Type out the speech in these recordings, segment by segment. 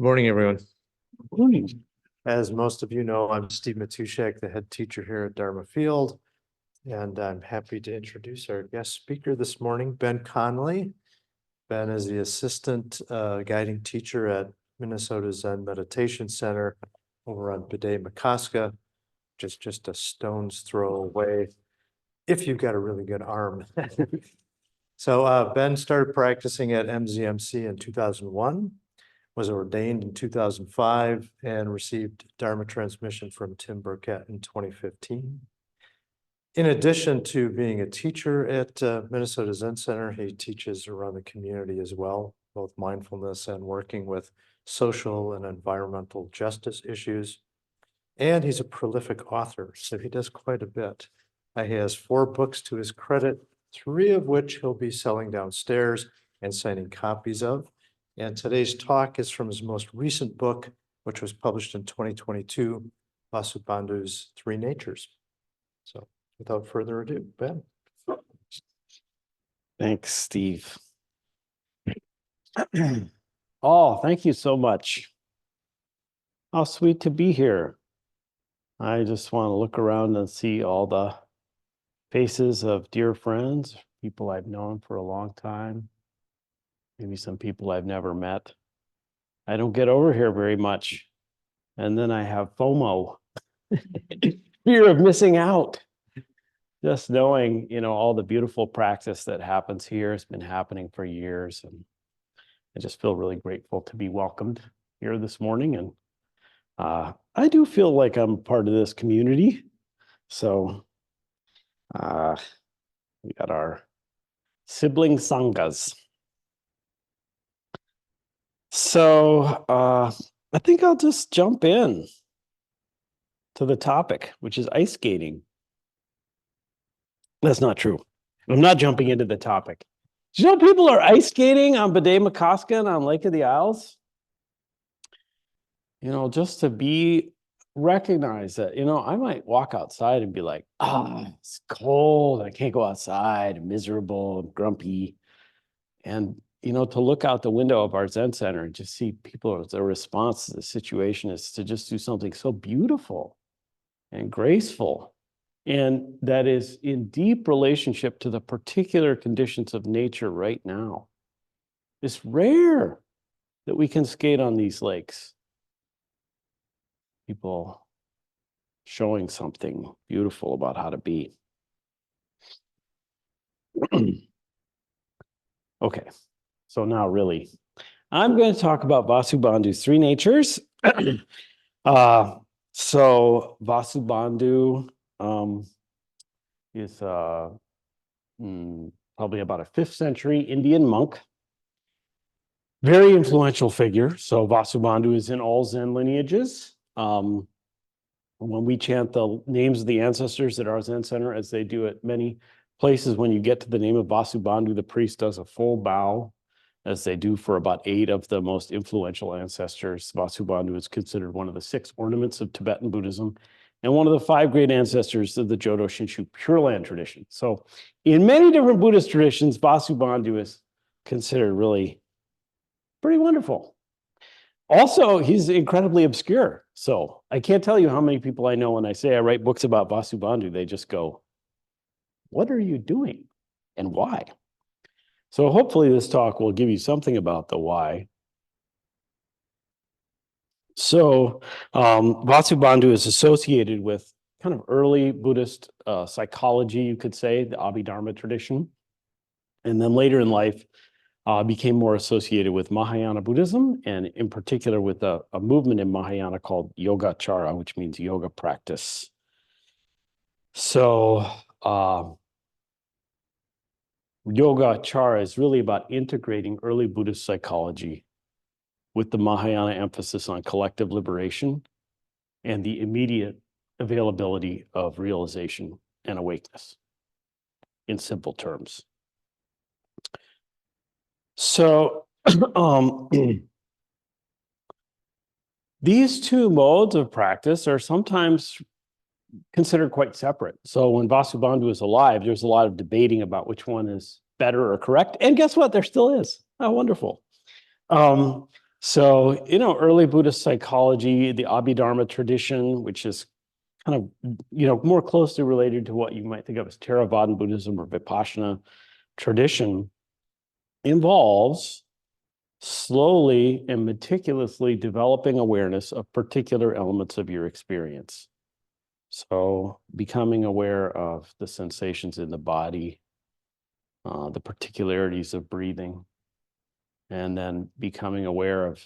Good morning, everyone. Morning. As most of you know, I'm Steve Matuszek, the head teacher here at Dharma Field. And I'm happy to introduce our guest speaker this morning, Ben Connelly. Ben is the assistant guiding teacher at Minnesota Zen Meditation Center over on Vasubanhdhu, just a stone's throw away if you've got a really good arm. So Ben started practicing at MZMC in 2001. Was ordained in 2005 and received Dharma transmission from Tim Burkett in 2015. In addition to being a teacher at Minnesota Zen Center, he teaches around the community as well, both mindfulness and working with social and environmental justice issues. And he's a prolific author, so he does quite a bit. He has 4 books to his credit, 3 of which he'll be selling downstairs and signing copies of. And today's talk is from his most recent book, which was published in 2022, Vasubanhdhu's 3 Natures. So without further ado, Ben. Thanks, Steve. Oh, thank you so much. How sweet to be here. I just want to look around and see all the faces of dear friends, people I've known for a long time. Maybe some people I've never met. I don't get over here very much. And then I have FOMO, fear of missing out. Just knowing, all the beautiful practice that happens here has been happening for years. And I just feel really grateful to be welcomed here this morning. And I do feel like I'm part of this community. So we got our sibling sanghas. So I think I'll just jump in to the topic, which is ice skating. That's not true. I'm not jumping into the topic. Do you know people are ice skating on Vasubanhdhu and on Lake of the Isles? Just to be recognized that, I might walk outside and be like, it's cold. I can't go outside. I'm miserable. I'm grumpy. And to look out the window of our Zen Center and just see people, their response to the situation is to just do something so beautiful and graceful. And that is in deep relationship to the particular conditions of nature right now. It's rare that we can skate on these lakes. People showing something beautiful about how to be. Okay. So now really, I'm going to talk about Vasubanhdhu's 3 Natures. So Vasubandhu is probably about a 5th century Indian monk. Very influential figure. So Vasubandhu is in all Zen lineages. When we chant the names of the ancestors at our Zen Center, as they do at many places, when you get to the name of Vasubandhu, the priest does a full bow, as they do for about 8 of the most influential ancestors. Vasubanhdhu is considered one of the 6 ornaments of Tibetan Buddhism and one of the 5 great ancestors of the Jodo Shinshu Pure Land tradition. So in many different Buddhist traditions, Vasubandhu is considered really pretty wonderful. Also, he's incredibly obscure. So I can't tell you how many people I know when I say I write books about Vasubandhu, they just go, what are you doing and why? So hopefully this talk will give you something about the why. So Vasubandhu is associated with kind of early Buddhist psychology, you could say, the Abhidharma tradition. And then later in life, became more associated with Mahayana Buddhism, and in particular with a movement in Mahayana called Yogacara, which means yoga practice. So Yogacara is really about integrating early Buddhist psychology with the Mahayana emphasis on collective liberation and the immediate availability of realization and awakeness, in simple terms. So these 2 modes of practice are sometimes considered quite separate. So when Vasubandhu was alive, there's a lot of debating about which one is better or correct. And guess what? There still is. Oh, wonderful. So, early Buddhist psychology, the Abhidharma tradition, which is kind of, more closely related to what you might think of as Theravada Buddhism or Vipassana tradition, involves slowly and meticulously developing awareness of particular elements of your experience. So becoming aware of the sensations in the body, the particularities of breathing, and then becoming aware of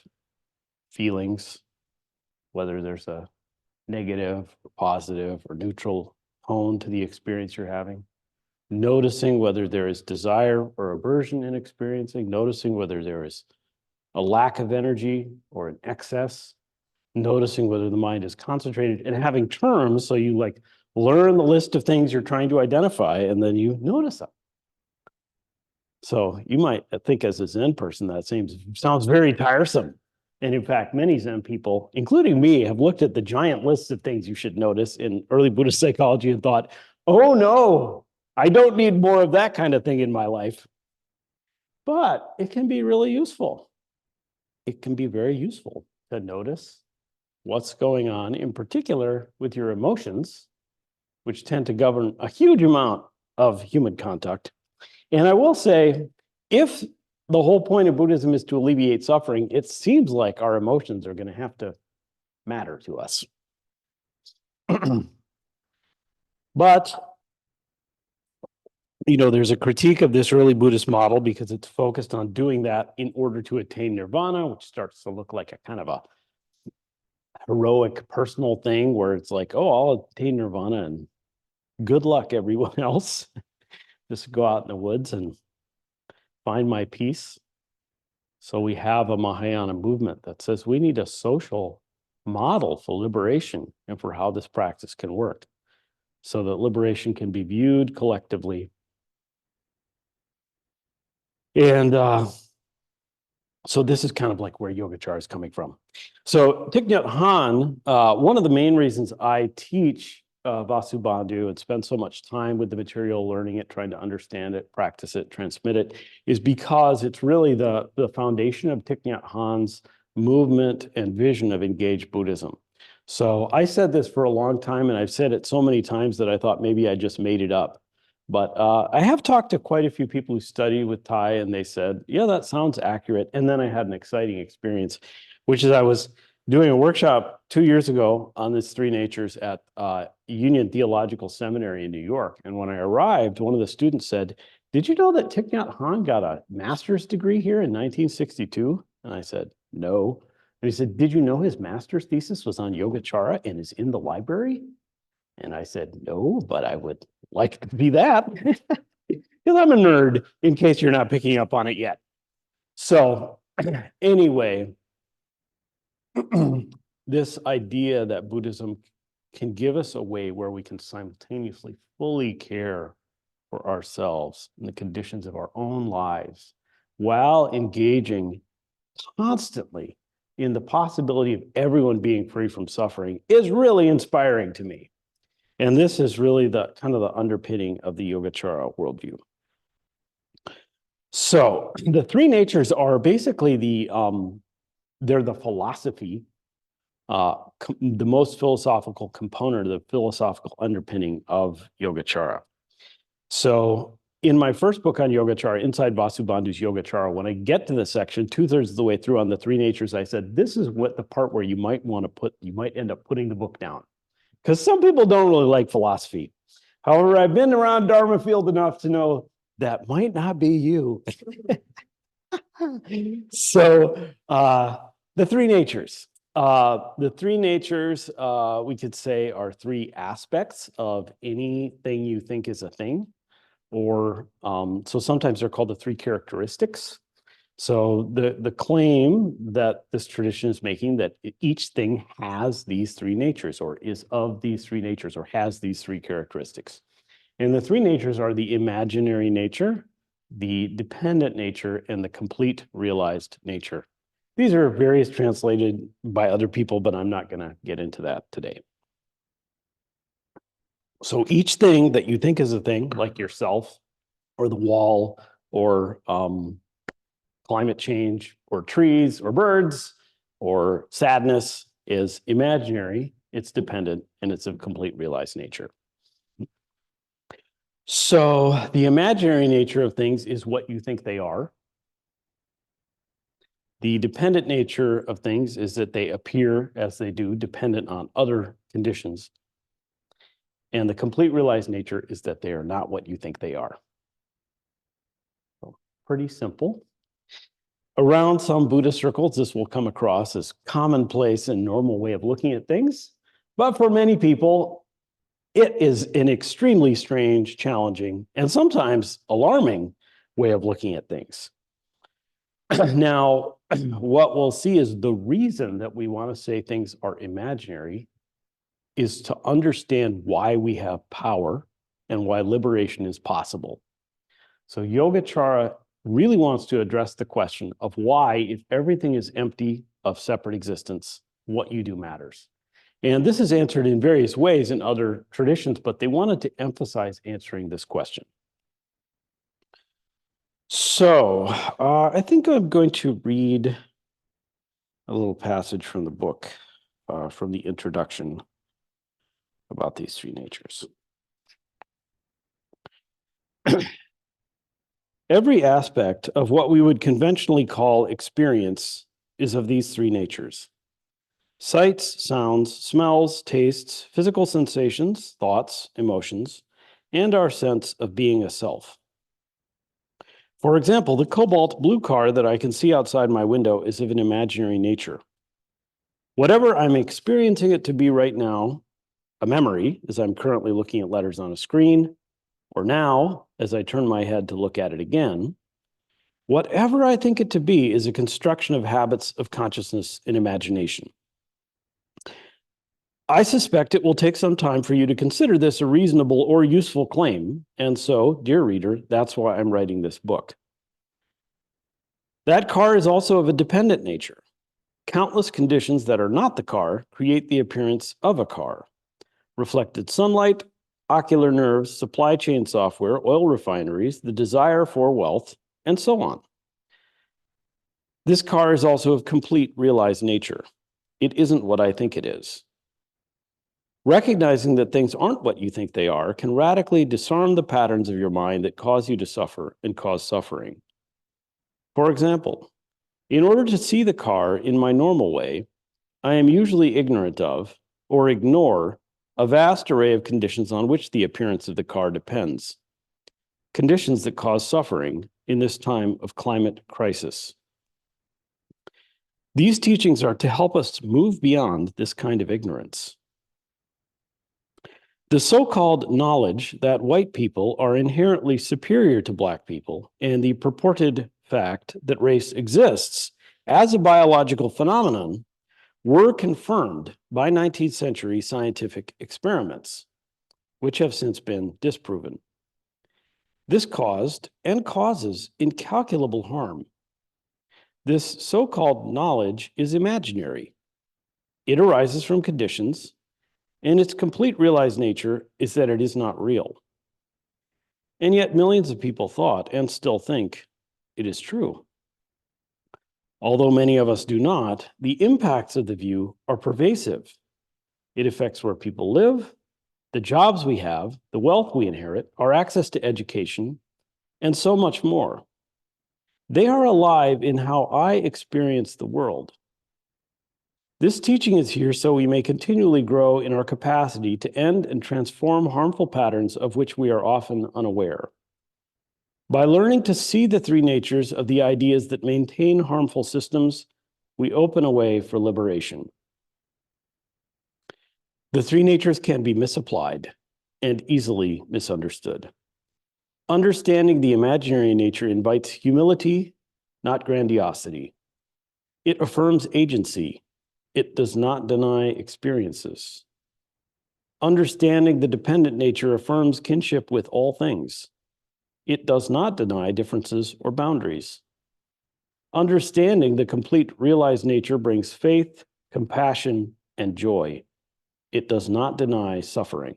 feelings, whether there's a negative or positive or neutral tone to the experience you're having. Noticing whether there is desire or aversion in experiencing, noticing whether there is a lack of energy or an excess, noticing whether the mind is concentrated, and having terms. So you learn the list of things you're trying to identify, and then you notice them. So you might think as a Zen person, that sounds very tiresome. And in fact, many Zen people, including me, have looked at the giant lists of things you should notice in early Buddhist psychology and thought, oh no, I don't need more of that kind of thing in my life. But it can be really useful. It can be very useful to notice what's going on, in particular with your emotions, which tend to govern a huge amount of human conduct. And I will say, if the whole point of Buddhism is to alleviate suffering, it seems like our emotions are going to have to matter to us. But, there's a critique of this early Buddhist model because it's focused on doing that in order to attain nirvana, which starts to look like a kind of a heroic personal thing where it's like, oh, I'll attain nirvana and good luck, everyone else. Just go out in the woods and find my peace. So we have a Mahayana movement that says we need a social model for liberation and for how this practice can work so that liberation can be viewed collectively. And so this is kind of like where Yogacara is coming from. So Thich Nhat Hanh, one of the main reasons I teach Vasubanhdhu and spend so much time with the material, learning it, trying to understand it, practice it, transmit it, is because it's really the foundation of Thich Nhat Hanh's movement and vision of engaged Buddhism. So I said this for a long time, and I've said it so many times that I thought maybe I just made it up. But I have talked to quite a few people who study with Thai, and they said, yeah, that sounds accurate. And then I had an exciting experience, which is I was doing a workshop 2 years ago on this three natures at Union Theological Seminary in New York. And when I arrived, one of the students said, did you know that Thich Nhat Hanh got a master's degree here in 1962? And I said, no. And he said, did you know his master's thesis was on Yogacara and is in the library? And I said, no, but I would like to be that because I'm a nerd, in case you're not picking up on it yet. So anyway, this idea that Buddhism can give us a way where we can simultaneously fully care for ourselves and the conditions of our own lives while engaging constantly in the possibility of everyone being free from suffering is really inspiring to me. And this is really the kind of the underpinning of the Yogacara worldview. So the three natures are basically they're the philosophy, the most philosophical component of the philosophical underpinning of Yogacara. So in my first book on Yogacara, Inside Vasubandhu's Yogacara, when I get to the section 2/3 of the way through on the three natures, I said, this is what the part where you might end up putting the book down. Because some people don't really like philosophy. However, I've been around Dharma field enough to know that might not be you. So the three natures. The three natures, we could say, are three aspects of anything you think is a thing. Or so sometimes they're called the three characteristics. So the claim that this tradition is making that each thing has these three natures or is of these three natures or has these three characteristics. And the three natures are the imaginary nature, the dependent nature, and the complete realized nature. These are various translated by other people, but I'm not going to get into that today. So each thing that you think is a thing, like yourself or the wall or climate change or trees or birds or sadness is imaginary, it's dependent, and it's of complete realized nature. So the imaginary nature of things is what you think they are. The dependent nature of things is that they appear as they do, dependent on other conditions. And the complete realized nature is that they are not what you think they are. So, pretty simple. Around some Buddhist circles, this will come across as commonplace and normal way of looking at things. But for many people, it is an extremely strange, challenging, and sometimes alarming way of looking at things. Now, what we'll see is the reason that we want to say things are imaginary is to understand why we have power and why liberation is possible. So Yogacara really wants to address the question of why, if everything is empty of separate existence, what you do matters. And this is answered in various ways in other traditions, but they wanted to emphasize answering this question. So I think I'm going to read a little passage from the book, from the introduction about these three natures. Every aspect of what we would conventionally call experience is of these three natures: sights, sounds, smells, tastes, physical sensations, thoughts, emotions, and our sense of being a self. For example, the cobalt blue car that I can see outside my window is of an imaginary nature. Whatever I'm experiencing it to be right now, a memory, as I'm currently looking at letters on a screen, or now, as I turn my head to look at it again, whatever I think it to be is a construction of habits of consciousness and imagination. I suspect it will take some time for you to consider this a reasonable or useful claim, and so, dear reader, that's why I'm writing this book. That car is also of a dependent nature. Countless conditions that are not the car create the appearance of a car. Reflected sunlight, ocular nerves, supply chain software, oil refineries, the desire for wealth, and so on. This car is also of complete realized nature. It isn't what I think it is. Recognizing that things aren't what you think they are can radically disarm the patterns of your mind that cause you to suffer and cause suffering. For example, in order to see the car in my normal way, I am usually ignorant of or ignore a vast array of conditions on which the appearance of the car depends. Conditions that cause suffering in this time of climate crisis. These teachings are to help us move beyond this kind of ignorance. The so-called knowledge that white people are inherently superior to Black people and the purported fact that race exists as a biological phenomenon were confirmed by 19th century scientific experiments, which have since been disproven. This caused and causes incalculable harm. This so-called knowledge is imaginary. It arises from conditions, and its complete realized nature is that it is not real. And yet millions of people thought and still think it is true. Although many of us do not, the impacts of the view are pervasive. It affects where people live, the jobs we have, the wealth we inherit, our access to education, and so much more. They are alive in how I experience the world. This teaching is here so we may continually grow in our capacity to end and transform harmful patterns of which we are often unaware. By learning to see the three natures of the ideas that maintain harmful systems, we open a way for liberation. The three natures can be misapplied and easily misunderstood. Understanding the imaginary nature invites humility, not grandiosity. It affirms agency. It does not deny experiences. Understanding the dependent nature affirms kinship with all things. It does not deny differences or boundaries. Understanding the complete realized nature brings faith, compassion, and joy. It does not deny suffering.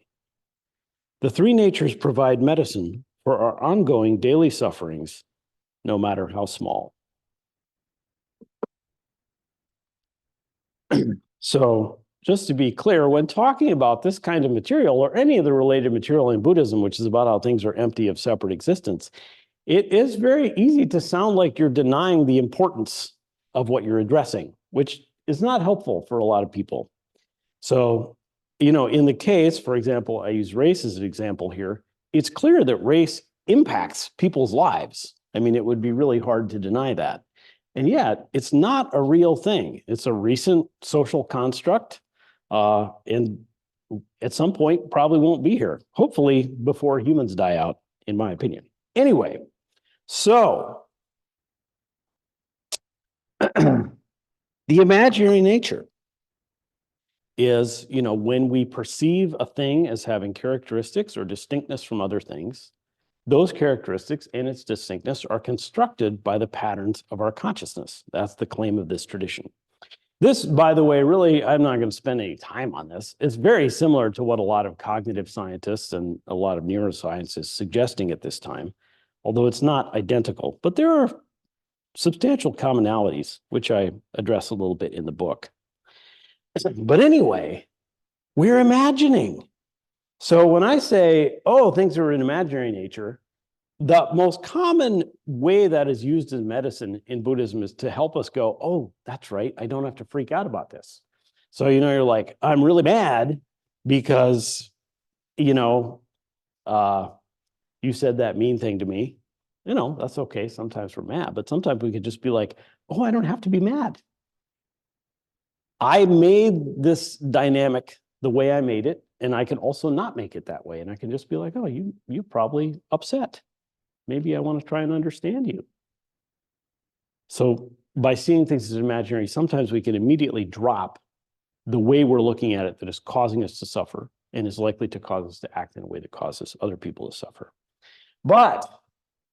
The three natures provide medicine for our ongoing daily sufferings, no matter how small. So just to be clear, when talking about this kind of material or any of the related material in Buddhism, which is about how things are empty of separate existence, it is very easy to sound like you're denying the importance of what you're addressing, which is not helpful for a lot of people. So, in the case, for example, I use race as an example here, it's clear that race impacts people's lives. I mean, it would be really hard to deny that. And yet, it's not a real thing. It's a recent social construct, and at some point probably won't be here. Hopefully before humans die out, in my opinion. Anyway, so the imaginary nature is, when we perceive a thing as having characteristics or distinctness from other things, those characteristics and its distinctness are constructed by the patterns of our consciousness. That's the claim of this tradition. This, by the way, really, I'm not going to spend any time on this. It's very similar to what a lot of cognitive scientists and a lot of neuroscience is suggesting at this time, although it's not identical. But there are substantial commonalities, which I address a little bit in the book. But anyway, we're imagining. So when I say, oh, things are in imaginary nature, the most common way that is used in medicine in Buddhism is to help us go, oh, that's right, I don't have to freak out about this. So, you're like, I'm really mad because, you said that mean thing to me. That's okay. Sometimes we're mad, but sometimes we could just be like, oh, I don't have to be mad. I made this dynamic the way I made it, and I can also not make it that way. And I can just be like, oh, you're probably upset. Maybe I want to try and understand you. So by seeing things as imaginary, sometimes we can immediately drop the way we're looking at it that is causing us to suffer and is likely to cause us to act in a way that causes other people to suffer. But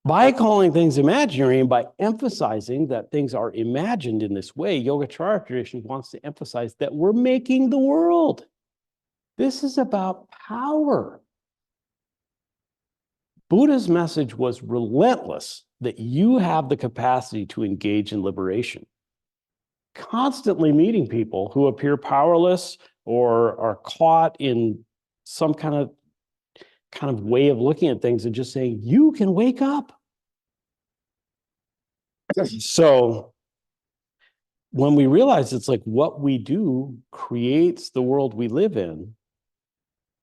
by calling things imaginary and by emphasizing that things are imagined in this way, Yogacara tradition wants to emphasize that we're making the world. This is about power. Buddha's message was relentless that you have the capacity to engage in liberation. Constantly meeting people who appear powerless or are caught in some kind of way of looking at things and just saying, you can wake up. So when we realize it's like what we do creates the world we live in,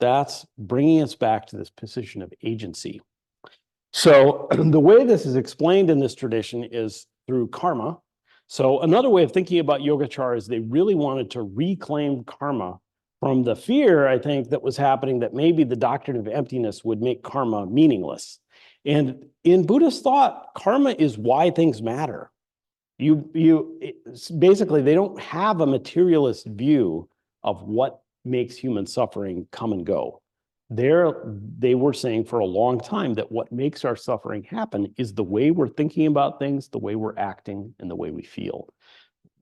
that's bringing us back to this position of agency. So the way this is explained in this tradition is through karma. So another way of thinking about Yogacara is they really wanted to reclaim karma from the fear, I think, that was happening that maybe the doctrine of emptiness would make karma meaningless. And in Buddhist thought, karma is why things matter. Basically, they don't have a materialist view of what makes human suffering come and go. They were saying for a long time that what makes our suffering happen is the way we're thinking about things, the way we're acting, and the way we feel.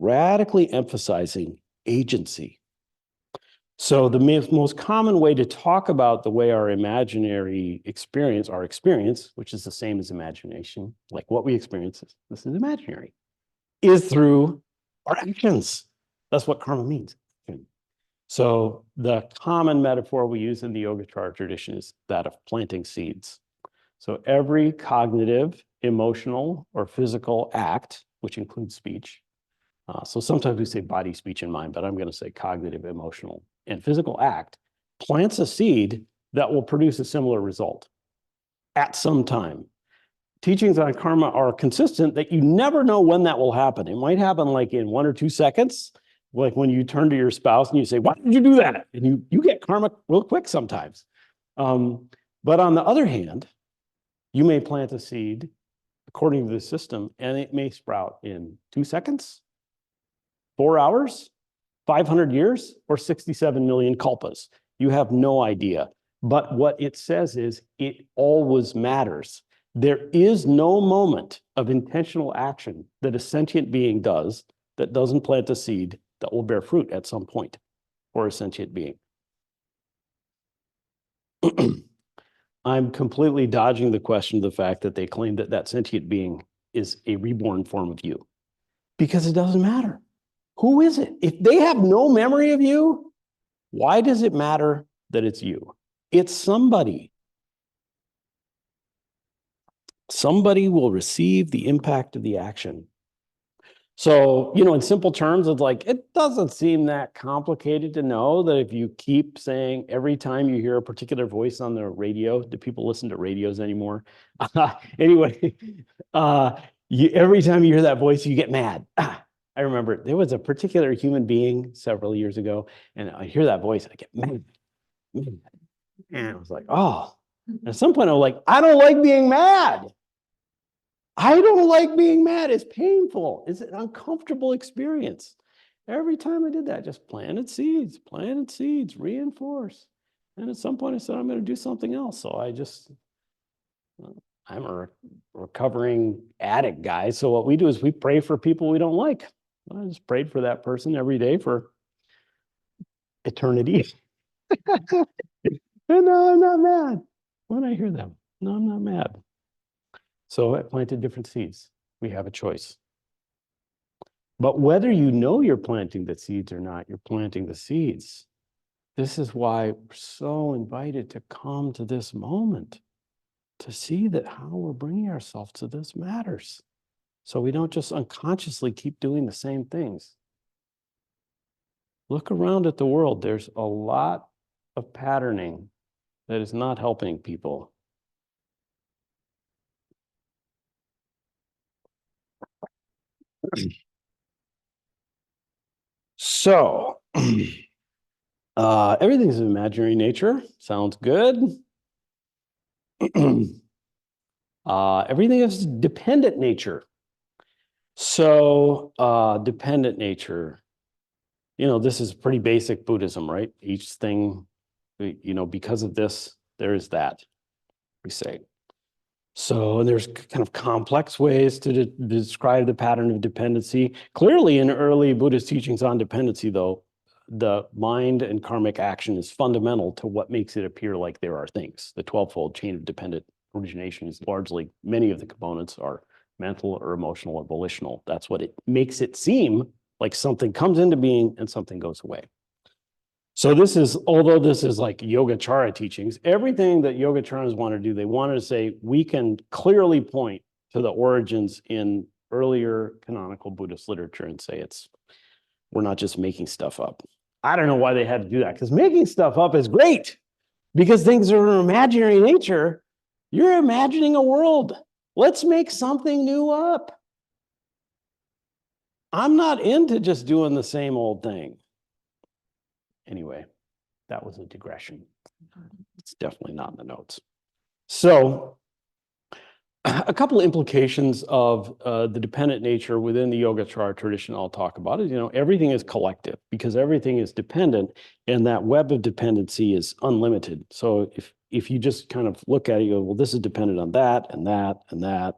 Radically emphasizing agency. So the most common way to talk about the way our imaginary experience, our experience, which is the same as imagination, like what we experience, this is imaginary, is through our actions. That's what karma means. So the common metaphor we use in the Yogacara tradition is that of planting seeds. So every cognitive, emotional, or physical act, which includes speech. So sometimes we say body, speech, and mind, but I'm going to say cognitive, emotional, and physical act plants a seed that will produce a similar result at some time. Teachings on karma are consistent that you never know when that will happen. It might happen like in 1 or 2 seconds, like when you turn to your spouse and you say, why did you do that? And you get karma real quick sometimes. But on the other hand, you may plant a seed according to the system, and it may sprout in 2 seconds, 4 hours, 500 years, or 67 million kalpas. You have no idea. But what it says is it always matters. There is no moment of intentional action that a sentient being does that doesn't plant a seed that will bear fruit at some point for a sentient being. I'm completely dodging the question of the fact that they claim that that sentient being is a reborn form of you, because it doesn't matter. Who is it? If they have no memory of you, why does it matter that it's you? It's somebody. Somebody will receive the impact of the action. So, in simple terms, it's like, it doesn't seem that complicated to know that if you keep saying every time you hear a particular voice on the radio, do people listen to radios anymore? Anyway, every time you hear that voice, you get mad. I remember there was a particular human being several years ago, and I hear that voice, I get mad. And I was like, oh. And at some point, I was like, I don't like being mad. I don't like being mad. It's painful. It's an uncomfortable experience. Every time I did that, just planted seeds, reinforce. And at some point I said, I'm going to do something else. So I'm a recovering addict guy. So what we do is we pray for people we don't like. I just prayed for that person every day for eternity. And no, I'm not mad when I hear them. No, I'm not mad. So I planted different seeds. We have a choice. But whether you know you're planting the seeds or not, you're planting the seeds. This is why we're so invited to come to this moment, to see that how we're bringing ourselves to this matters. So we don't just unconsciously keep doing the same things. Look around at the world. There's a lot of patterning that is not helping people. So, everything's of imaginary nature. Sounds good. Everything is dependent nature. So, dependent nature, this is pretty basic Buddhism, right? Each thing, because of this, there is that, we say. So there's kind of complex ways to describe the pattern of dependency. Clearly, in early Buddhist teachings on dependency, though, the mind and karmic action is fundamental to what makes it appear like there are things. The 12-fold chain of dependent origination is largely, many of the components are mental or emotional or volitional. That's what it makes it seem like something comes into being and something goes away. So although this is like Yogacara teachings, everything that Yogacaras want to do, they wanted to say, we can clearly point to the origins in earlier canonical Buddhist literature and say we're not just making stuff up. I don't know why they had to do that, because making stuff up is great, because things are an imaginary nature. You're imagining a world. Let's make something new up. I'm not into just doing the same old thing. Anyway, that was a digression. It's definitely not in the notes. So a couple of implications of the dependent nature within the Yogacara tradition I'll talk about is, everything is collective because everything is dependent, and that web of dependency is unlimited. So if you just kind of look at it, you go, well, this is dependent on that and that and that,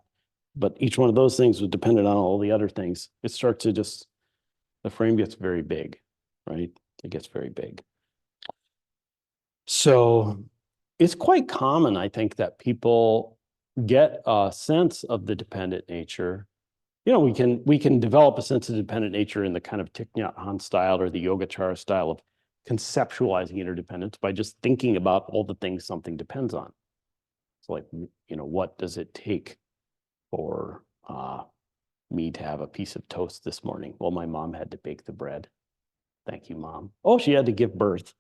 but each one of those things was dependent on all the other things. It starts to the frame gets very big, right? It gets very big. So it's quite common, I think, that people get a sense of the dependent nature. We can develop a sense of dependent nature in the kind of Thich Nhat Hanh style or the Yogacara style of conceptualizing interdependence by just thinking about all the things something depends on. It's like, what does it take for me to have a piece of toast this morning? Well, my mom had to bake the bread. Thank you, Mom. Oh, she had to give birth.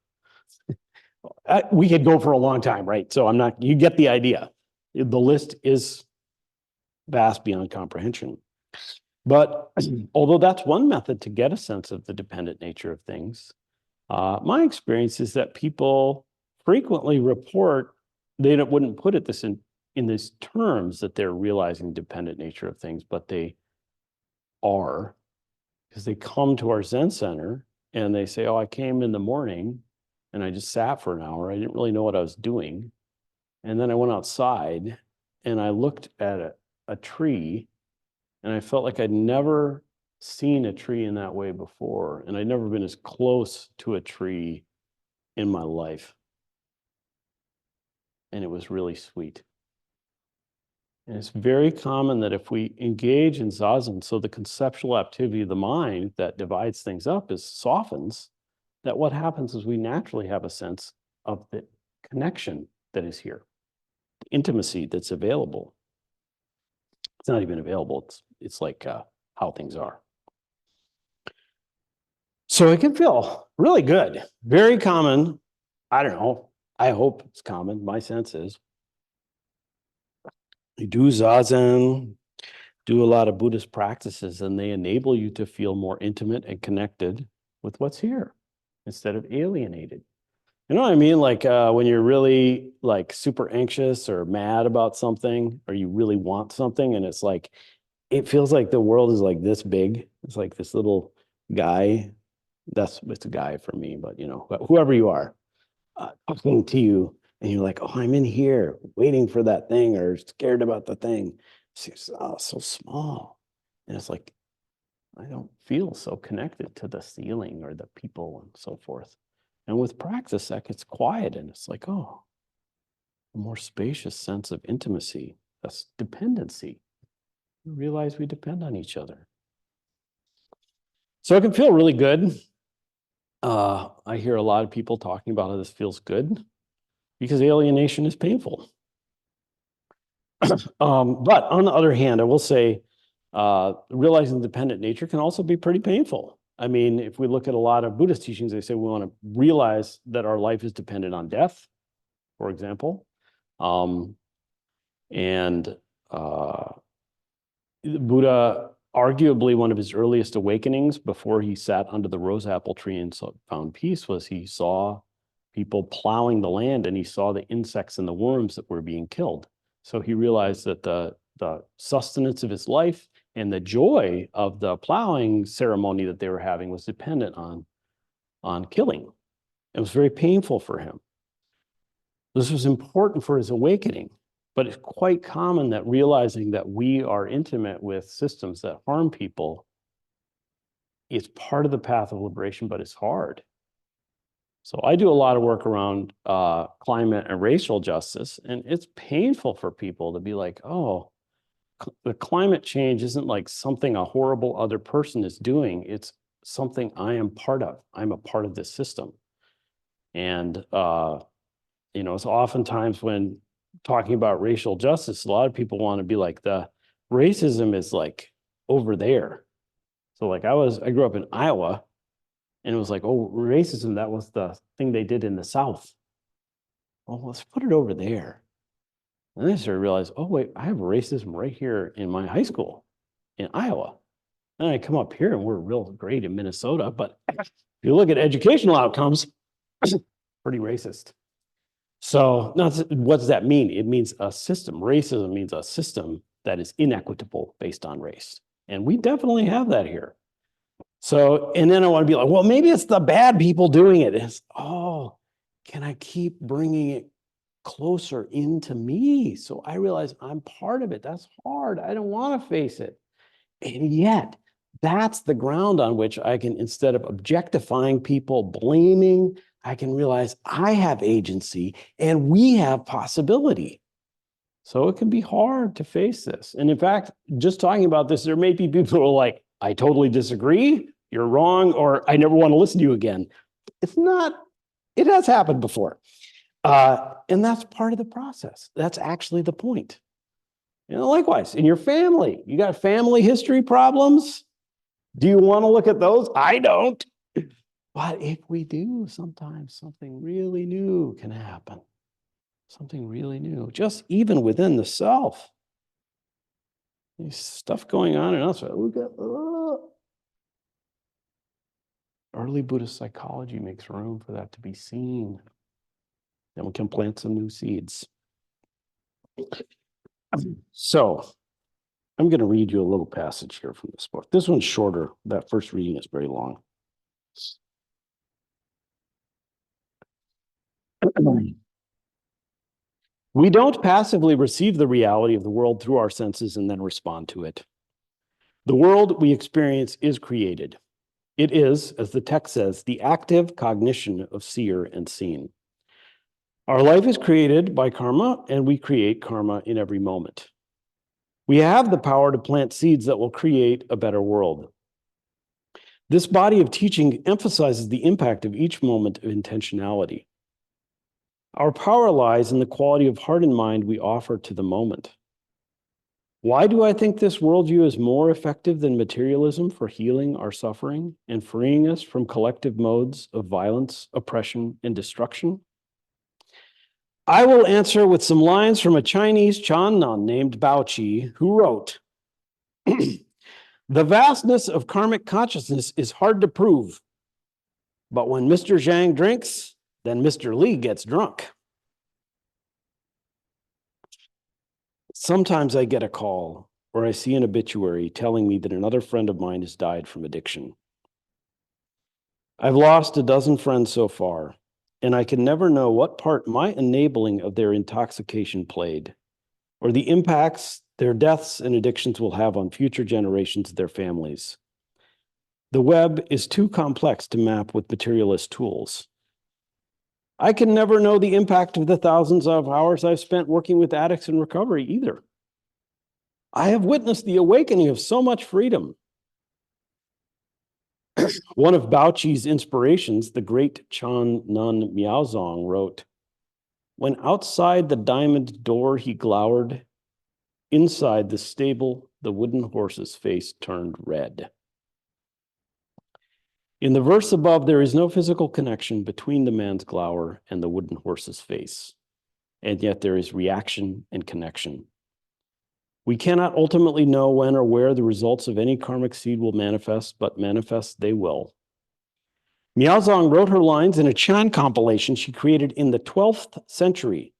We could go for a long time, right? So you get the idea. The list is vast beyond comprehension. But although that's one method to get a sense of the dependent nature of things, my experience is that people frequently report they wouldn't put it in these terms that they're realizing the dependent nature of things, but they are, because they come to our Zen center and they say, oh, I came in the morning and I just sat for an hour. I didn't really know what I was doing. And then I went outside and I looked at a tree, and I felt like I'd never seen a tree in that way before. And I'd never been as close to a tree in my life. And it was really sweet. And it's very common that if we engage in zazen, so the conceptual activity of the mind that divides things up is softens, that what happens is we naturally have a sense of the connection that is here, the intimacy that's available. It's not even available. It's like how things are. So it can feel really good. Very common. I don't know. I hope it's common. My sense is you do zazen, do a lot of Buddhist practices, and they enable you to feel more intimate and connected with what's here instead of alienated. You know what I mean? Like when you're really like super anxious or mad about something, or you really want something, and it's like, it feels like the world is like this big. It's like this little guy. It's a guy for me, but you know, whoever you are, talking to you, and you're like, oh, I'm in here waiting for that thing or scared about the thing. It's so small. And it's like, I don't feel so connected to the ceiling or the people and so forth. And with practice, that gets quiet and it's like, oh, a more spacious sense of intimacy, that's dependency. We realize we depend on each other. So it can feel really good. I hear a lot of people talking about how this feels good because alienation is painful. But on the other hand, I will say, realizing the dependent nature can also be pretty painful. I mean, if we look at a lot of Buddhist teachings, they say we want to realize that our life is dependent on death, for example. Buddha, arguably one of his earliest awakenings before he sat under the rose apple tree and found peace was he saw people plowing the land and he saw the insects and the worms that were being killed. So he realized that the sustenance of his life and the joy of the plowing ceremony that they were having was dependent on killing. It was very painful for him. This was important for his awakening, but it's quite common that realizing that we are intimate with systems that harm people is part of the path of liberation, but it's hard. So I do a lot of work around climate and racial justice, and it's painful for people to be like, oh, the climate change isn't like something a horrible other person is doing. It's something I am part of. I'm a part of this system. And, you know, it's oftentimes when talking about racial justice, a lot of people want to be like, the racism is like over there. So like I grew up in Iowa, and it was like, oh, racism, that was the thing they did in the South. Oh, let's put it over there. And then I started to realize, oh, wait, I have racism right here in my high school in Iowa. And I come up here and we're real great in Minnesota. But if you look at educational outcomes, pretty racist. So what does that mean? It means a system. Racism means a system that is inequitable based on race. And we definitely have that here. So, and then I want to be like, well, maybe it's the bad people doing it. It's, oh, can I keep bringing it closer into me? So I realize I'm part of it. That's hard. I don't want to face it. And yet, that's the ground on which I can, instead of objectifying people, blaming, I can realize I have agency and we have possibility. So it can be hard to face this. And in fact, just talking about this, there may be people who are like, I totally disagree, you're wrong, or I never want to listen to you again. It's not, it has happened before. And that's part of the process. That's actually the point. You know, likewise, in your family, you got family history problems. Do you want to look at those? I don't. But if we do, sometimes something really new can happen. Something really new, just even within the self. There's stuff going on in us. Look at, early Buddhist psychology makes room for that to be seen. Then we can plant some new seeds. So I'm going to read you a little passage here from this book. This one's shorter. That first reading is very long. We don't passively receive the reality of the world through our senses and then respond to it. The world we experience is created. It is, as the text says, the active cognition of seer and seen. Our life is created by karma, and we create karma in every moment. We have the power to plant seeds that will create a better world. This body of teaching emphasizes the impact of each moment of intentionality. Our power lies in the quality of heart and mind we offer to the moment. Why do I think this worldview is more effective than materialism for healing our suffering and freeing us from collective modes of violence, oppression, and destruction? I will answer with some lines from a Chinese Chan nun named Bao Qi, who wrote, "The vastness of karmic consciousness is hard to prove, but when Mr. Zhang drinks, then Mr. Li gets drunk." Sometimes I get a call or I see an obituary telling me that another friend of mine has died from addiction. I've lost a dozen friends so far, and I can never know what part my enabling of their intoxication played, or the impacts their deaths and addictions will have on future generations of their families. The web is too complex to map with materialist tools. I can never know the impact of the thousands of hours I've spent working with addicts in recovery either. I have witnessed the awakening of so much freedom. One of Bao Qi's inspirations, the great Chan nun Miaozong, wrote, "When outside the diamond door he glowered, inside the stable the wooden horse's face turned red." In the verse above, there is no physical connection between the man's glower and the wooden horse's face, and yet there is reaction and connection. We cannot ultimately know when or where the results of any karmic seed will manifest, but manifest they will. Miaozong wrote her lines in a Chan compilation she created in the 12th century.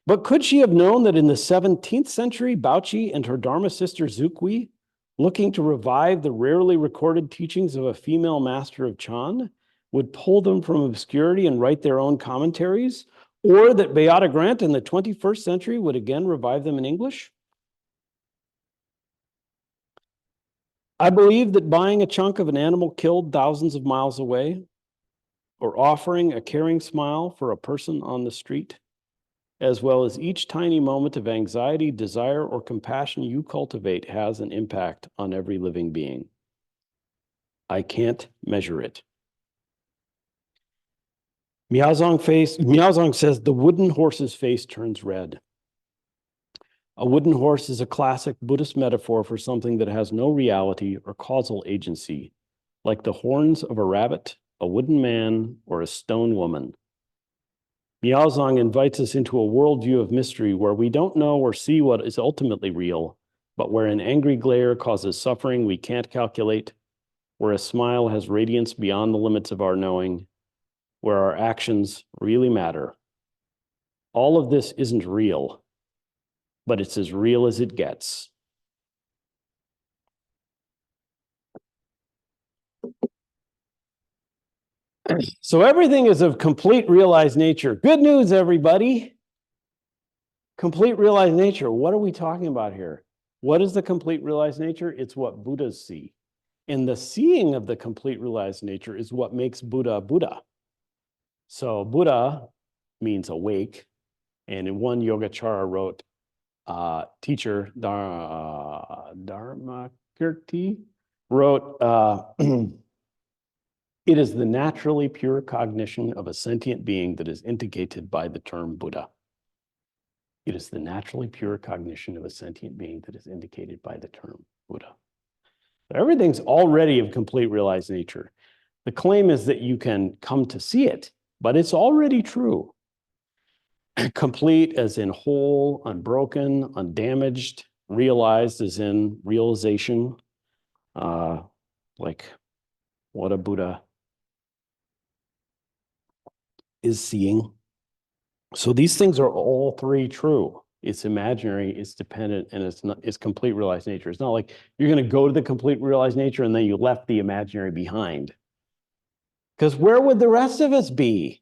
But could she have known that in the 17th century, Bao Qi and her Dharma sister Zukui, looking to revive the rarely recorded teachings of a female master of Chan, would pull them from obscurity and write their own commentaries? Or that Beata Grant in the 21st century would again revive them in English? I believe that buying a chunk of an animal killed thousands of miles away, or offering a caring smile for a person on the street, as well as each tiny moment of anxiety, desire, or compassion you cultivate, has an impact on every living being. I can't measure it. Miaozong says the wooden horse's face turns red. A wooden horse is a classic Buddhist metaphor for something that has no reality or causal agency, like the horns of a rabbit, a wooden man, or a stone woman. Miaozong invites us into a worldview of mystery where we don't know or see what is ultimately real, but where an angry glare causes suffering we can't calculate, where a smile has radiance beyond the limits of our knowing, where our actions really matter. All of this isn't real, but it's as real as it gets. So everything is of complete realized nature. Good news, everybody. Complete realized nature. What are we talking about here? What is the complete realized nature? It's what Buddhas see. And the seeing of the complete realized nature is what makes Buddha Buddha. So Buddha means awake. And in one Yogacara wrote, teacher Dharmakirti wrote, it is the naturally pure cognition of a sentient being that is indicated by the term Buddha. It is the naturally pure cognition of a sentient being that is indicated by the term Buddha. Everything's already of complete realized nature. The claim is that you can come to see it, but it's already true. Complete as in whole, unbroken, undamaged, realized as in realization, like what a Buddha is seeing. So these things are all three true. It's imaginary, it's dependent, and it's complete realized nature. It's not like you're going to go to the complete realized nature and then you left the imaginary behind. Because where would the rest of us be?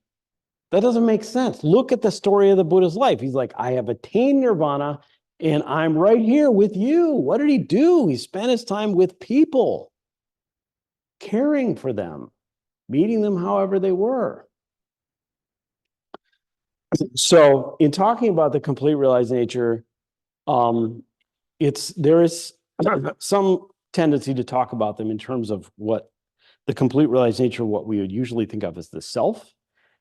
That doesn't make sense. Look at the story of the Buddha's life. He's like, I have attained nirvana and I'm right here with you. What did he do? He spent his time with people, caring for them, meeting them however they were. So in talking about the complete realized nature, there is some tendency to talk about them in terms of what the complete realized nature of what we would usually think of as the self,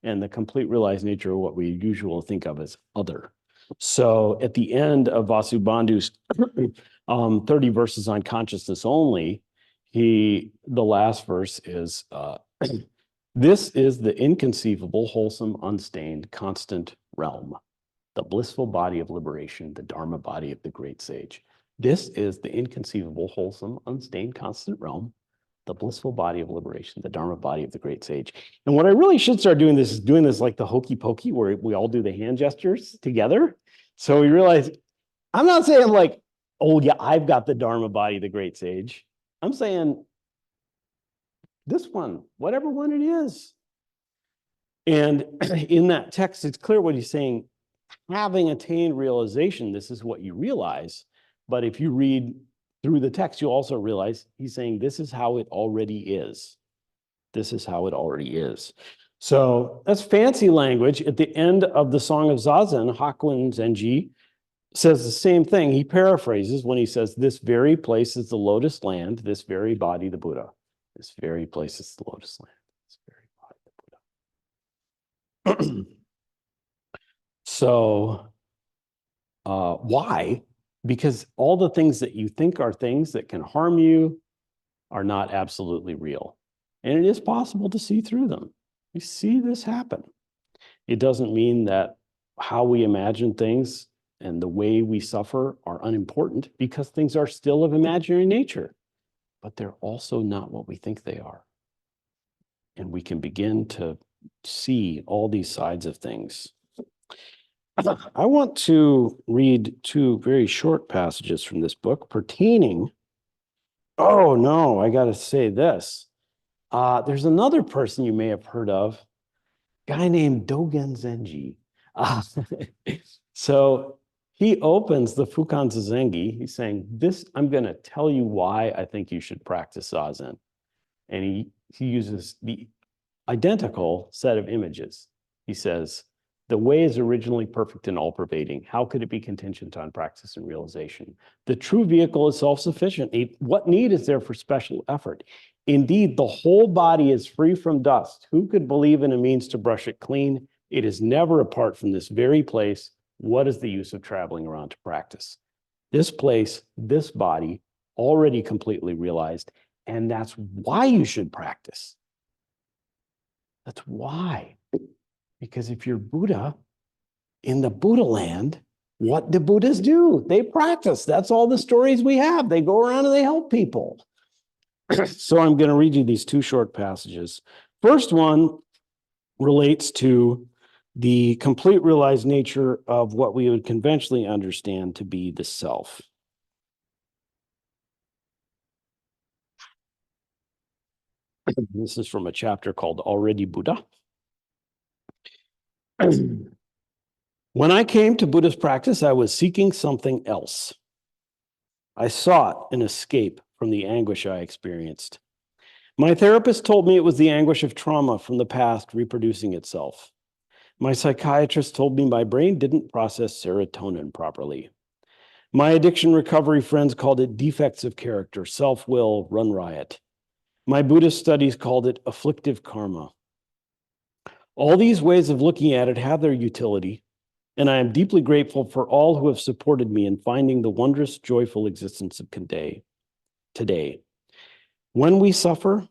and the complete realized nature of what we usually think of as other. So at the end of Vasubandhu's 30 verses on consciousness only, the last verse is, this is the inconceivable, wholesome, unstained, constant realm, the blissful body of liberation, the Dharma body of the great sage. This is the inconceivable, wholesome, unstained, constant realm, the blissful body of liberation, the Dharma body of the great sage. And what I really should start doing this is doing this like the hokey pokey, where we all do the hand gestures together. So we realize, I'm not saying like, oh yeah, I've got the Dharma body of the great sage. I'm saying this one, whatever one it is. And in that text, it's clear what he's saying. Having attained realization, this is what you realize. But if you read through the text, you'll also realize he's saying this is how it already is. This is how it already is. So that's fancy language. At the end of the Song of Zazen, Hakuin Zenji says the same thing. He paraphrases when he says, this very place is the lotus land, this very body the Buddha. This very place is the lotus land, this very body the Buddha. So why? Because all the things that you think are things that can harm you are not absolutely real. And it is possible to see through them. We see this happen. It doesn't mean that how we imagine things and the way we suffer are unimportant, because things are still of imaginary nature, but they're also not what we think they are. And we can begin to see all these sides of things. I want to read two very short passages from this book pertaining. Oh no, I got to say this. There's another person you may have heard of, a guy named Dogen Zenji. So he opens the Fukan Zazengi. He's saying, I'm going to tell you why I think you should practice Zazen. And he uses the identical set of images. He says, the way is originally perfect and all-pervading. How could it be contingent on practice and realization? The true vehicle is self-sufficient. What need is there for special effort? Indeed, the whole body is free from dust. Who could believe in a means to brush it clean? It is never apart from this very place. What is the use of traveling around to practice? This place, this body, already completely realized, and that's why you should practice. That's why. Because if you're Buddha, in the Buddha land, what do Buddhas do? They practice. That's all the stories we have. They go around and they help people. So I'm going to read you these two short passages. First one relates to the complete realized nature of what we would conventionally understand to be the self. This is from a chapter called Already Buddha. When I came to Buddhist practice, I was seeking something else. I sought an escape from the anguish I experienced. My therapist told me it was the anguish of trauma from the past reproducing itself. My psychiatrist told me my brain didn't process serotonin properly. My addiction recovery friends called it defects of character, self-will, run riot. My Buddhist studies called it afflictive karma. All these ways of looking at it have their utility, and I am deeply grateful for all who have supported me in finding the wondrous, joyful existence of today. When we suffer,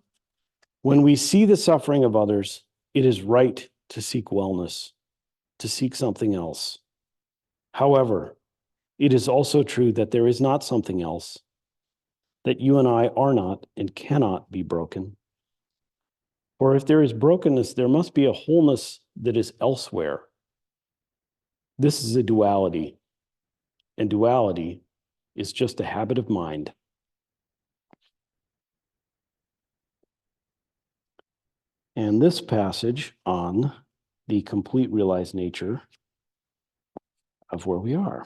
when we see the suffering of others, it is right to seek wellness, to seek something else. However, it is also true that there is not something else, that you and I are not and cannot be broken. For if there is brokenness, there must be a wholeness that is elsewhere. This is a duality, and duality is just a habit of mind. And this passage on the complete realized nature of where we are.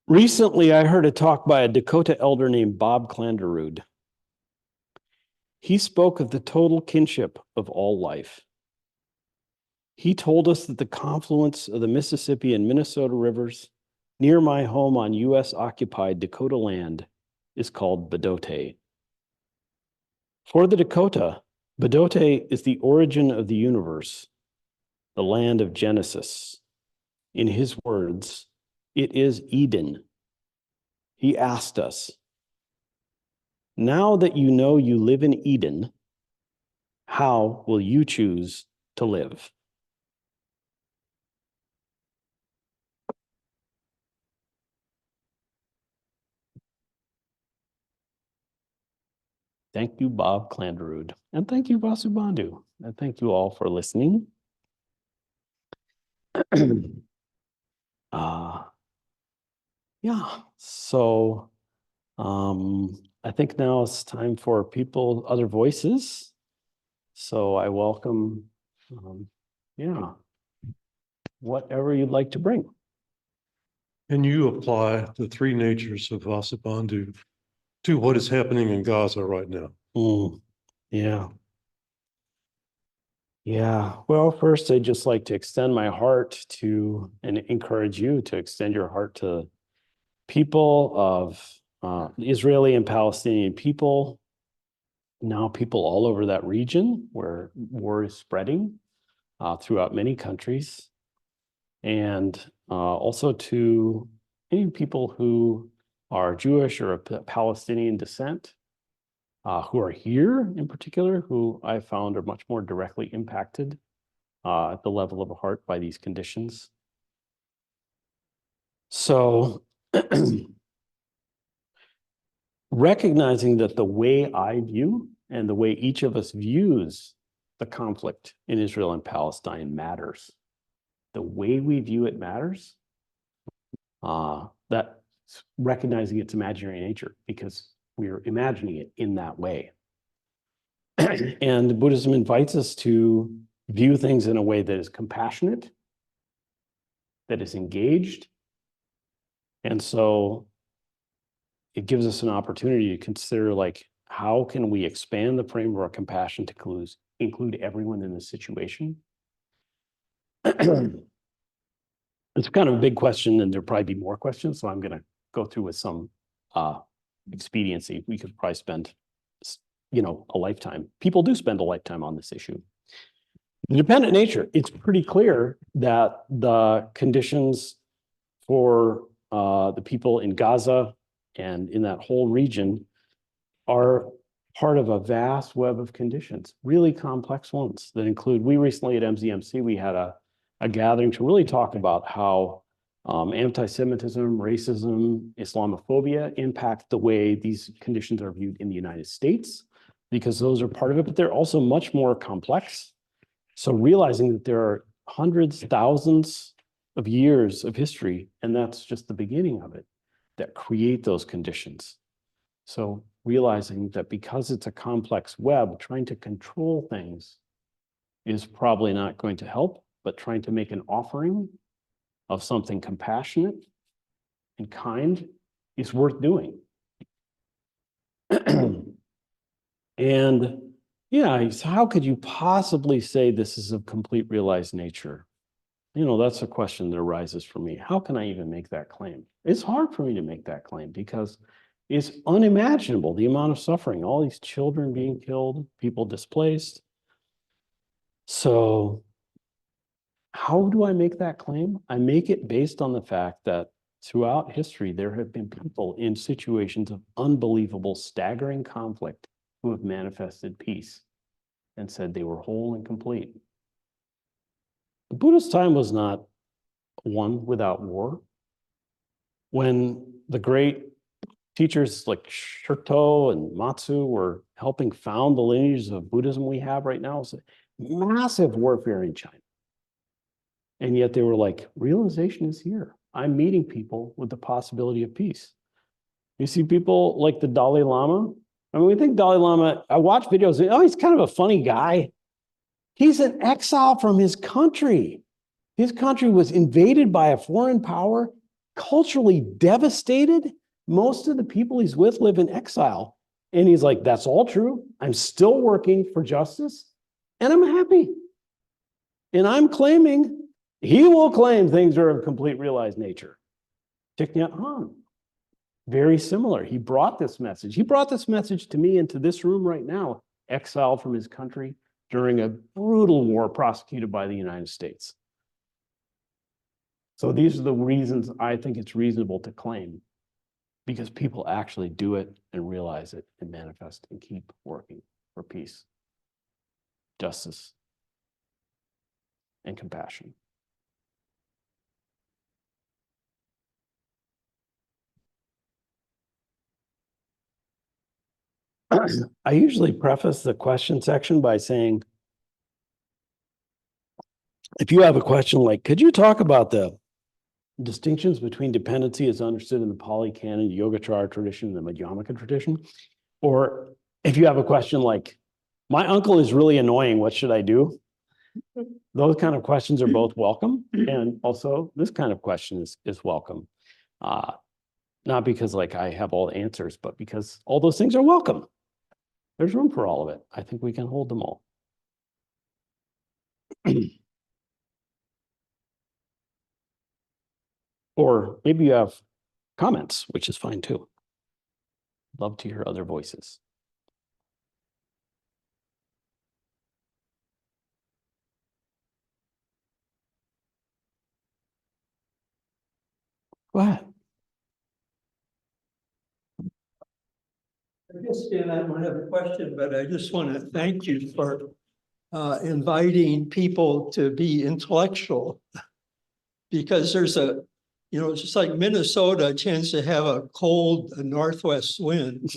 Recently, I heard a talk by a Dakota elder named Bob Clanderud. He spoke of the total kinship of all life. He told us that the confluence of the Mississippi and Minnesota rivers near my home on US-occupied Dakota land is called Bdote. For the Dakota, Bdote is the origin of the universe, the land of Genesis. In his words, it is Eden. He asked us, now that you know you live in Eden, how will you choose to live? Thank you, Bob Clanderud, and thank you, Vasubanhdhu, and thank you all for listening. Yeah, so I think now it's time for other voices. So I welcome, whatever you'd like to bring. Can you apply the three natures of Vasubanhdhu to what is happening in Gaza right now? Yeah. Yeah. Well, first, I'd just like to extend my heart to and encourage you to extend your heart to people of Israeli and Palestinian people, now people all over that region where war is spreading throughout many countries, and also to any people who are Jewish or of Palestinian descent, who are here in particular, who I found are much more directly impacted at the level of a heart by these conditions. So recognizing that the way I view and the way each of us views the conflict in Israel and Palestine matters. The way we view it matters. That recognizing its imaginary nature, because we're imagining it in that way. And Buddhism invites us to view things in a way that is compassionate, that is engaged. And so it gives us an opportunity to consider, like, how can we expand the framework of compassion to include everyone in the situation? It's kind of a big question, and there'll probably be more questions, so I'm going to go through with some expediency. We could probably spend, a lifetime. People do spend a lifetime on this issue. The dependent nature, it's pretty clear that the conditions for the people in Gaza and in that whole region are part of a vast web of conditions, really complex ones that include, we recently at MZMC, we had a gathering to really talk about how anti-Semitism, racism, Islamophobia impact the way these conditions are viewed in the United States, because those are part of it, but they're also much more complex. So realizing that there are hundreds, thousands of years of history, and that's just the beginning of it, that create those conditions. So realizing that because it's a complex web, trying to control things is probably not going to help, but trying to make an offering of something compassionate and kind is worth doing. And yeah, so how could you possibly say this is of complete realized nature? That's a question that arises for me. How can I even make that claim? It's hard for me to make that claim because it's unimaginable, the amount of suffering, all these children being killed, people displaced. So how do I make that claim? I make it based on the fact that throughout history, there have been people in situations of unbelievable, staggering conflict who have manifested peace and said they were whole and complete. The Buddha's time was not one without war. When the great teachers like Shurto and Matsu were helping found the lineages of Buddhism we have right now, it's a massive warfare in China. And yet they were like, realization is here. I'm meeting people with the possibility of peace. You see people like the Dalai Lama. I mean, we think Dalai Lama, I watch videos, he's kind of a funny guy. He's in exile from his country. His country was invaded by a foreign power, culturally devastated. Most of the people he's with live in exile. And he's like, that's all true. I'm still working for justice, and I'm happy. And I'm claiming, he will claim things are of complete realized nature. Thich Nhat Hanh, very similar. He brought this message. He brought this message to me into this room right now, exiled from his country during a brutal war prosecuted by the United States. So these are the reasons I think it's reasonable to claim, because people actually do it and realize it and manifest and keep working for peace, justice, and compassion. I usually preface the question section by saying, if you have a question like, could you talk about the distinctions between dependency as understood in the Pali Canon, Yogacara tradition, and the Madhyamaka tradition? Or if you have a question like, my uncle is really annoying, what should I do? Those kind of questions are both welcome. And also this kind of question is welcome. Not because like I have all the answers, but because all those things are welcome. There's room for all of it. I think we can hold them all. Or maybe you have comments, which is fine too. Love to hear other voices. Go ahead. I guess, Dan, I don't have a question, but I just want to thank you for inviting people to be intellectual. Because there's it's just like Minnesota tends to have a cold northwest wind.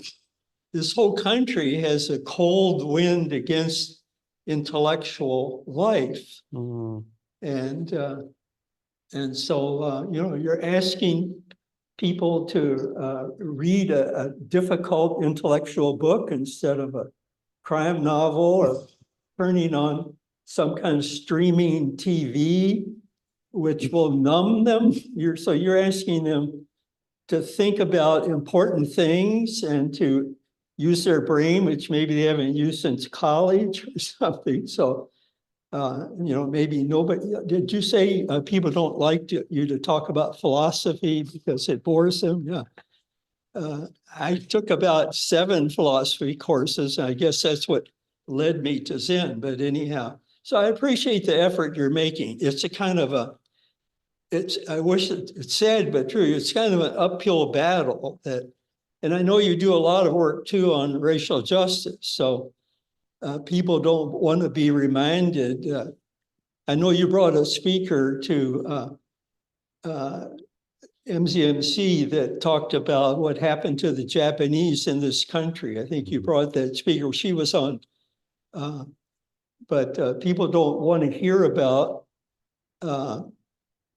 This whole country has a cold wind against intellectual life. Mm. And so, you're asking people to read a difficult intellectual book instead of a crime novel, or turning on some kind of streaming TV, which will numb them. So you're asking them to think about important things and to use their brain, which maybe they haven't used since college or something. So, maybe nobody, did you say people don't like you to talk about philosophy because it bores them? Yeah. I took about 7 philosophy courses. And I guess that's what led me to Zen, but anyhow. So I appreciate the effort you're making. It's a kind of I wish it's sad, but true. It's kind of an uphill battle and I know you do a lot of work too on racial justice. So people don't want to be reminded. I know you brought a speaker to MZMC that talked about what happened to the Japanese in this country. I think you brought that speaker. She was on, but people don't want to hear about.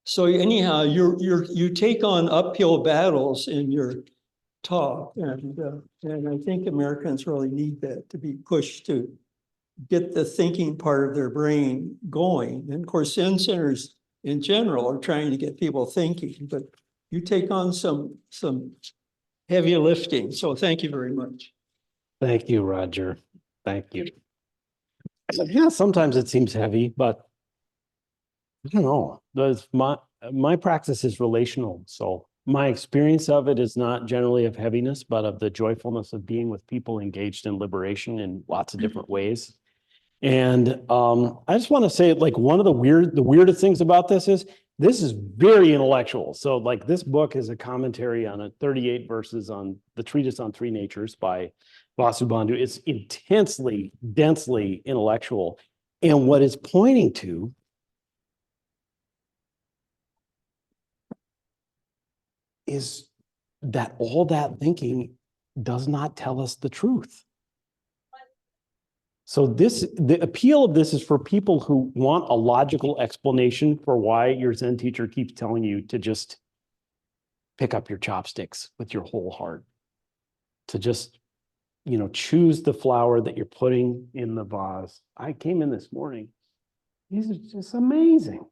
So anyhow, you take on uphill battles in your talk, and I think Americans really need that to be pushed to get the thinking part of their brain going. And of course, Zen centers in general are trying to get people thinking, but you take on some heavy lifting. So thank you very much. Thank you, Roger. Thank you. Yeah, sometimes it seems heavy, but I don't know. My practice is relational. So my experience of it is not generally of heaviness, but of the joyfulness of being with people engaged in liberation in lots of different ways. And I just want to say, like, one of the weirdest things about this is very intellectual. So like this book is a commentary on 38 verses on the treatise on 3 natures by Vasubanhdhu. It's intensely, densely intellectual. And what it's pointing to is that all that thinking does not tell us the truth. So the appeal of this is for people who want a logical explanation for why your Zen teacher keeps telling you to just pick up your chopsticks with your whole heart, to just, choose the flower that you're putting in the vase. I came in this morning. These are just amazing.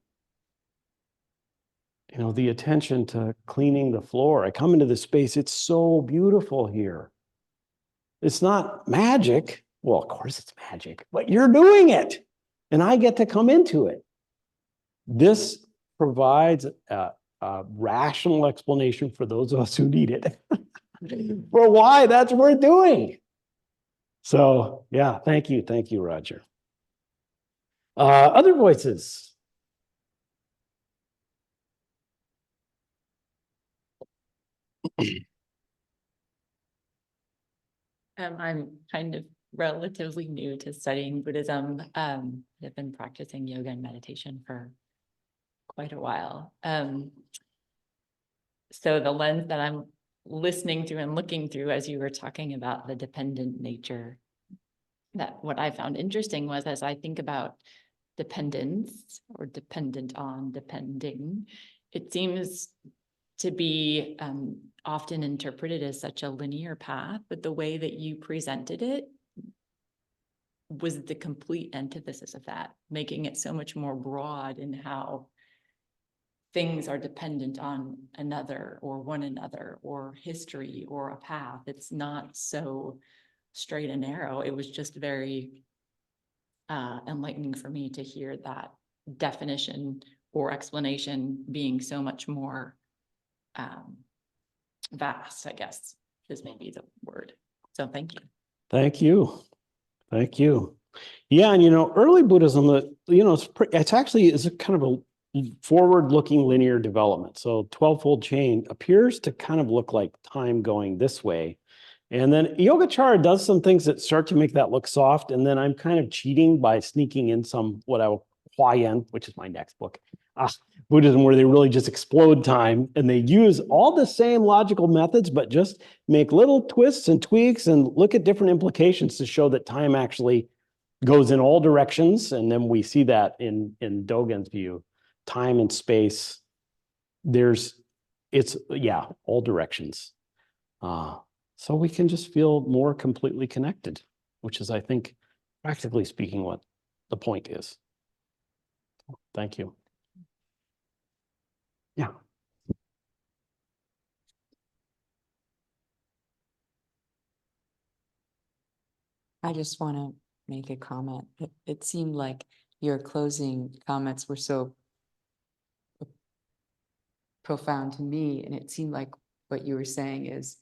The attention to cleaning the floor. I come into this space. It's so beautiful here. It's not magic. Well, of course it's magic, but you're doing it. And I get to come into it. This provides a rational explanation for those of us who need it for why that's worth doing. So yeah, thank you, Roger. Other voices. I'm kind of relatively new to studying Buddhism. I've been practicing yoga and meditation for quite a while. So the lens that I'm listening through and looking through as you were talking about the dependent nature, that what I found interesting was as I think about dependence or dependent on, depending, it seems to be often interpreted as such a linear path, but the way that you presented it was the complete antithesis of that, making it so much more broad in how things are dependent on another or one another or history or a path. It's not so straight and narrow. It was just very enlightening for me to hear that definition or explanation being so much more vast, I guess, is maybe the word. So thank you. Thank you. Thank you. Yeah, and early Buddhism, it's actually is a kind of a forward-looking linear development. So 12-fold chain appears to kind of look like time going this way. And then Yogacara does some things that start to make that look soft. And then I'm kind of cheating by sneaking in some what I will Huayan, which is my next book, Buddhism, where they really just explode time and they use all the same logical methods, but just make little twists and tweaks and look at different implications to show that time actually goes in all directions. And then we see that in Dogen's view, time and space, all directions. So we can just feel more completely connected, which is, I think, practically speaking, what the point is. Thank you. Yeah. I just want to make a comment. It seemed like your closing comments were so profound to me, and it seemed like what you were saying is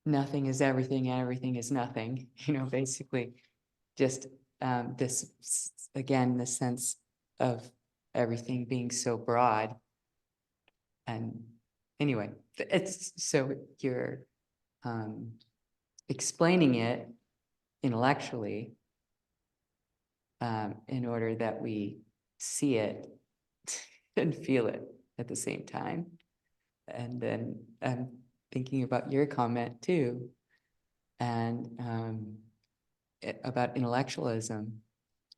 nothing is everything and everything is nothing, basically just this, again, the sense of everything being so broad. And anyway, it's so you're explaining it intellectually in order that we see it and feel it at the same time. And then I'm thinking about your comment too, and about intellectualism,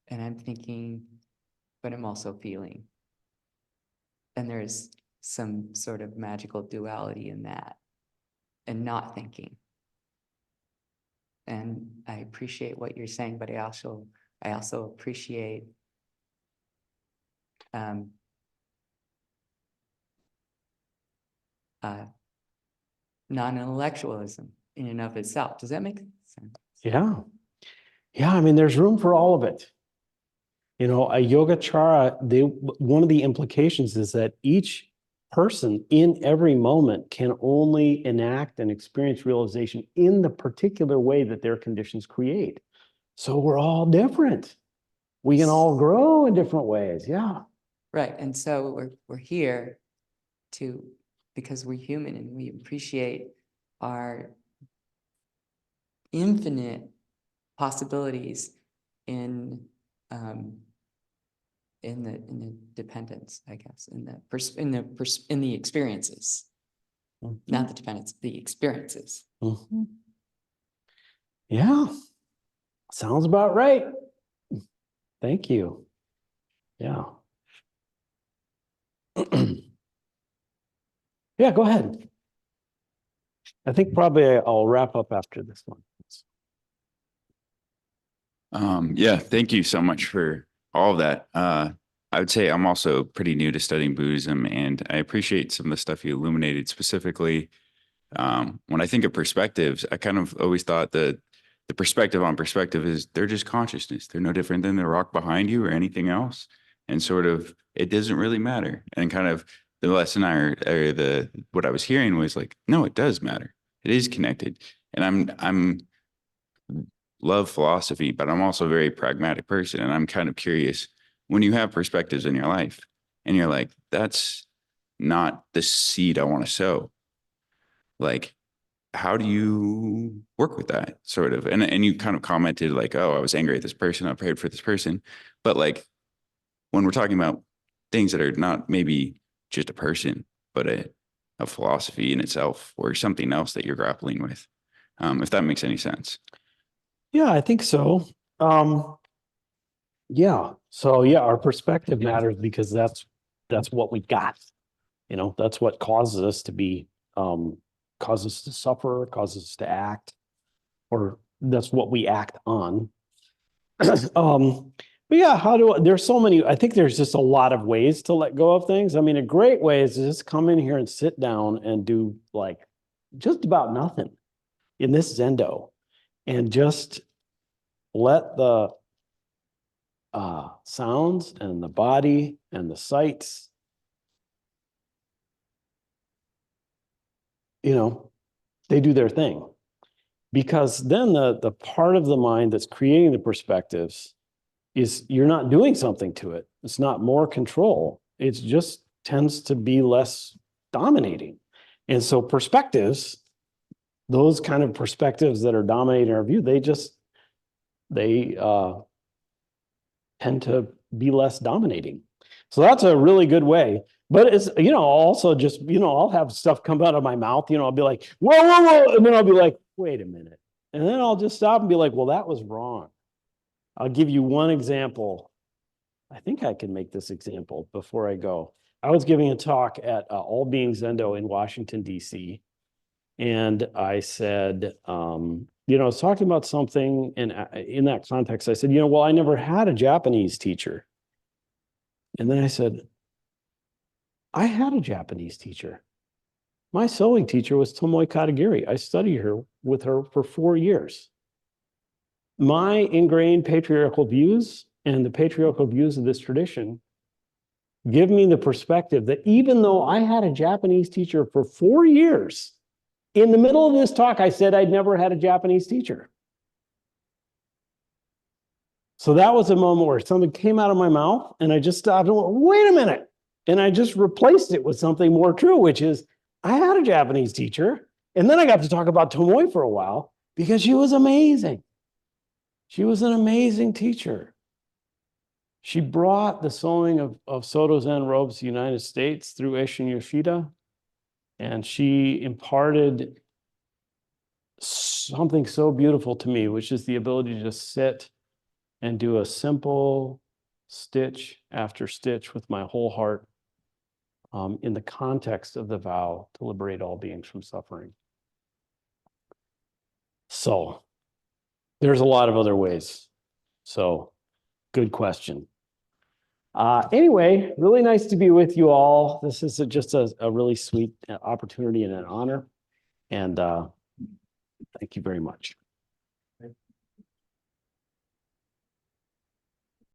and I'm thinking, but I'm also feeling. And there's some sort of magical duality in that, and not thinking. And I appreciate what you're saying, but I also appreciate non-intellectualism in and of itself. Does that make sense? Yeah. Yeah, I mean, there's room for all of it. A Yogacara, one of the implications is that each person in every moment can only enact and experience realization in the particular way that their conditions create. So we're all different. We can all grow in different ways. Yeah. Right. And so we're here because we're human and we appreciate our infinite possibilities in the dependence, I guess, in the experiences, not the dependence, the experiences. Mm-hmm. Yeah, sounds about right. Thank you. Yeah. Yeah, go ahead. I think probably I'll wrap up after this one. Yeah, thank you so much for all of that. I would say I'm also pretty new to studying Buddhism, and I appreciate some of the stuff you illuminated specifically. When I think of perspectives, I kind of always thought that the perspective on perspective is they're just consciousness. They're no different than the rock behind you or anything else. And sort of, it doesn't really matter. And kind of the lesson what I was hearing was like, no, it does matter. It is connected. And I'm love philosophy, but I'm also a very pragmatic person. And I'm kind of curious when you have perspectives in your life and you're like, that's not the seed I want to sow. Like, how do you work with that sort of? And you kind of commented like, oh, I was angry at this person. I prayed for this person. But like, when we're talking about things that are not maybe just a person, but a philosophy in itself or something else that you're grappling with, if that makes any sense. Yeah, I think so. Yeah. So yeah, our perspective matters because that's what we got. You know, that's what causes us to be, causes us to suffer, causes us to act, or that's what we act on. But yeah, there's so many, I think there's just a lot of ways to let go of things. I mean, a great way is to just come in here and sit down and do like just about nothing in this Zendo and just let the sounds and the body and the sights, you know, they do their thing. Because then the part of the mind that's creating the perspectives is you're not doing something to it. It's not more control. It just tends to be less dominating. And so perspectives, those kind of perspectives that are dominating our view, they tend to be less dominating. So that's a really good way. But it's, you know, also just, you know, I'll have stuff come out of my mouth, you know, I'll be like, whoa, whoa, whoa. And then I'll be like, wait a minute. And then I'll just stop and be like, well, that was wrong. I'll give you one example. I think I can make this example before I go. I was giving a talk at All Beings Zendo in Washington, D.C. And I said, you know, I was talking about something, and in that context, I said, you know, well, I never had a Japanese teacher. And then I said, I had a Japanese teacher. My sewing teacher was Tomoe Katagiri. I studied with her for 4 years. My ingrained patriarchal views and the patriarchal views of this tradition give me the perspective that even though I had a Japanese teacher for 4 years, in the middle of this talk, I said I'd never had a Japanese teacher. So that was a moment where something came out of my mouth and I just stopped and went, wait a minute. And I just replaced it with something more true, which is I had a Japanese teacher. And then I got to talk about Tomoe for a while because she was amazing. She was an amazing teacher. She brought the sewing of Soto Zen robes to the United States through Eishin Yoshida. And she imparted something so beautiful to me, which is the ability to just sit and do a simple stitch after stitch with my whole heart in the context of the vow to liberate all beings from suffering. So there's a lot of other ways. So good question. Anyway, really nice to be with you all. This is just a really sweet opportunity and an honor. And thank you very much.